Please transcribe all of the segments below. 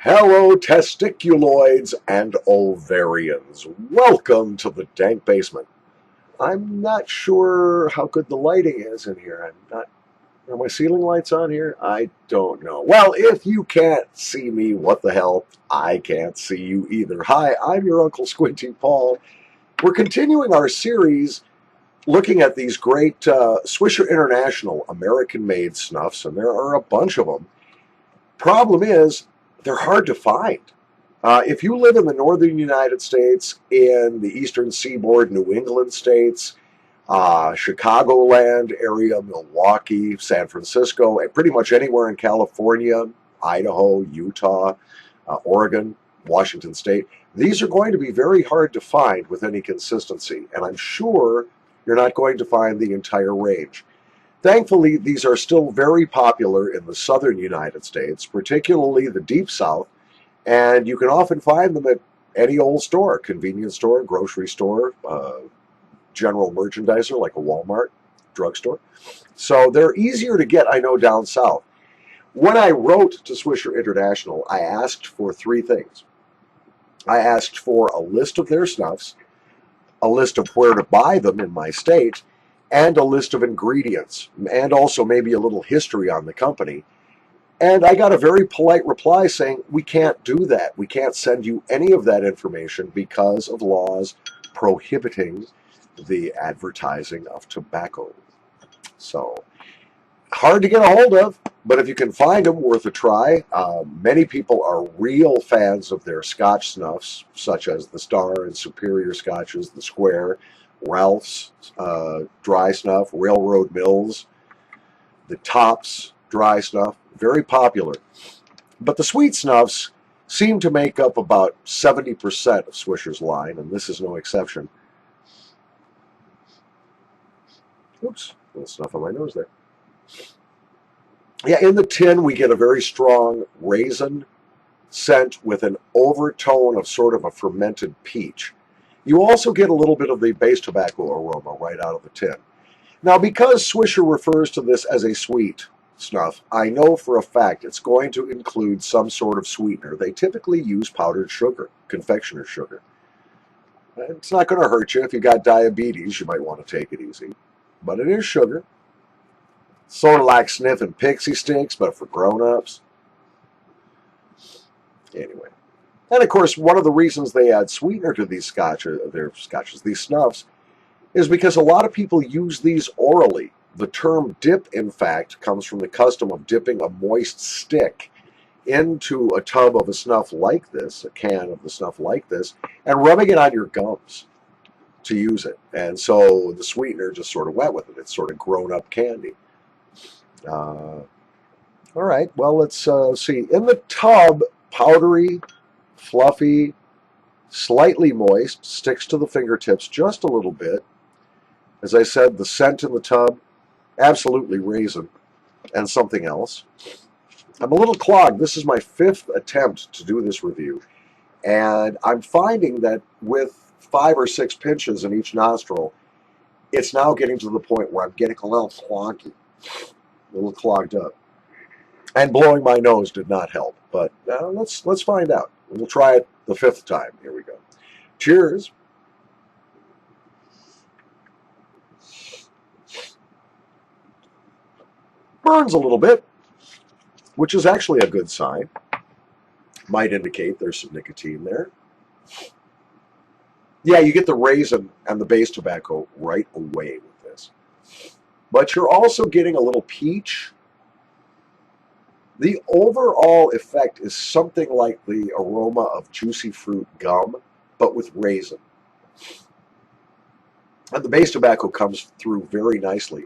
Hello, testiculoids and ovarians. Welcome to the dank basement. I'm not sure how good the lighting is in here. Are my ceiling lights on here? I don't know. Well, if you can't see me, what the hell? I can't see you either. Hi, I'm your Uncle Squinty Paul. We're continuing our series looking at these great Swisher International American-made snuffs, and there are a bunch of them. Problem is, they're hard to find. If you live in the northern United States, in the eastern seaboard, New England states, Chicagoland area, Milwaukee, San Francisco, and pretty much anywhere in California, Idaho, Utah, Oregon, Washington State, these are going to be very hard to find with any consistency. And I'm sure you're not going to find the entire range. Thankfully, these are still very popular in the southern United States, particularly the deep south, and you can often find them at any old store, convenience store, grocery store, general merchandiser like a Walmart, drugstore. So they're easier to get, I know, down south. When I wrote to Swisher International, I asked for three things. I asked for a list of their snuffs, a list of where to buy them in my state, and a list of ingredients, and also maybe a little history on the company. And I got a very polite reply saying, we can't do that. We can't send you any of that information because of laws prohibiting the advertising of tobacco. So, hard to get a hold of, but if you can find them, worth a try. Many people are real fans of their Scotch snuffs, such as the Star and Superior Scotches, the Square, Ralph's dry snuff, Railroad Mills, the Tops dry snuff, very popular. But the sweet snuffs seem to make up about 70% of Swisher's line, and this is no exception. Oops, a little snuff on my nose there. Yeah, in the tin we get a very strong raisin scent with an overtone of sort of a fermented peach. You also get a little bit of the base tobacco aroma right out of the tin. Now, because Swisher refers to this as a sweet snuff, I know for a fact it's going to include some sort of sweetener. They typically use powdered sugar, confectioner's sugar. It's not going to hurt you. If you got diabetes, you might want to take it easy. But it is sugar. Sort of like sniffing pixie sticks, but for grown-ups. Anyway. And of course, one of the reasons they add sweetener to these these snuffs, is because a lot of people use these orally. The term dip, in fact, comes from the custom of dipping a moist stick into a tub of a snuff like this, a can of the snuff like this, and rubbing it on your gums to use it. And so the sweetener just sort of went with it. It's sort of grown-up candy. All right, well, let's see. In the tub, powdery, fluffy, slightly moist, sticks to the fingertips just a little bit. As I said, the scent in the tub, absolutely raisin and something else. I'm a little clogged. This is my 5th attempt to do this review, and I'm finding that with 5 or 6 pinches in each nostril, it's now getting to the point where I'm getting a little clogged up. And blowing my nose did not help, but let's find out. We'll try it the 5th time. Here we go. Cheers. Burns a little bit, which is actually a good sign. Might indicate there's some nicotine there. Yeah, you get the raisin and the base tobacco right away with this. But you're also getting a little peach. The overall effect is something like the aroma of juicy fruit gum, but with raisin. And the base tobacco comes through very nicely.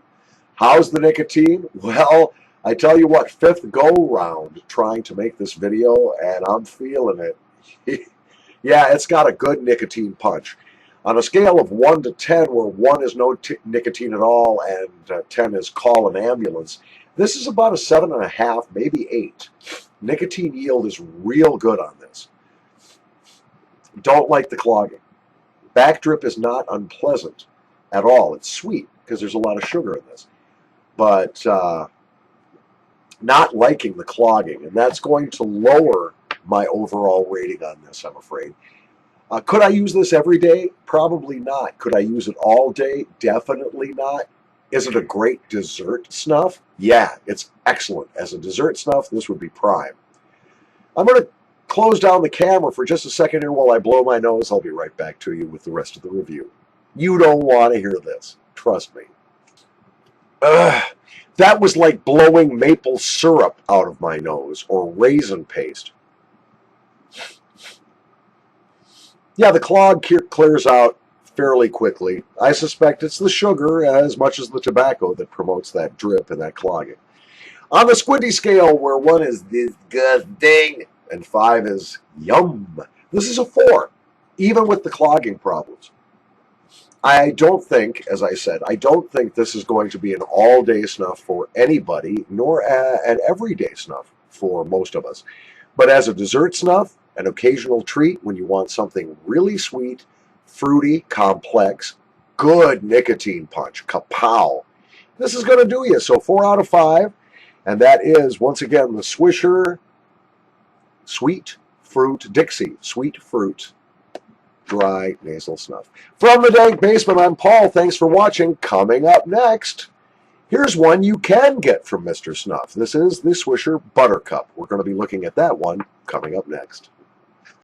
How's the nicotine? Well, I tell you what, 5th go-round trying to make this video, and I'm feeling it. Yeah, it's got a good nicotine punch. On a scale of 1 to 10, where 1 is no nicotine at all and 10 is call an ambulance, this is about a 7.5, maybe 8. Nicotine yield is real good on this. Don't like the clogging. Back drip is not unpleasant at all. It's sweet because there's a lot of sugar in this. But not liking the clogging, and that's going to lower my overall rating on this, I'm afraid. Could I use this every day? Probably not. Could I use it all day? Definitely not. Is it a great dessert snuff? Yeah, it's excellent. As a dessert snuff, this would be prime. I'm going to close down the camera for just a second here while I blow my nose. I'll be right back to you with the rest of the review. You don't want to hear this. Trust me. Ugh. That was like blowing maple syrup out of my nose or raisin paste. Yeah, the clog clears out fairly quickly. I suspect it's the sugar as much as the tobacco that promotes that drip and that clogging. On the Squinty scale, where 1 is disgusting and 5 is yum, this is a 4, even with the clogging problems. I don't think, as I said, I don't think this is going to be an all-day snuff for anybody, nor an everyday snuff for most of us. But as a dessert snuff, an occasional treat when you want something really sweet, fruity, complex, good nicotine punch, kapow. This is going to do you. So 4 out of 5. And that is, once again, the Swisher Sweet Fruit Dixie. Sweet Fruit Dry Nasal Snuff. From the Dank Basement, I'm Paul. Thanks for watching. Coming up next, here's one you can get from Mr. Snuff. This is the Swisher Buttercup. We're going to be looking at that one coming up next.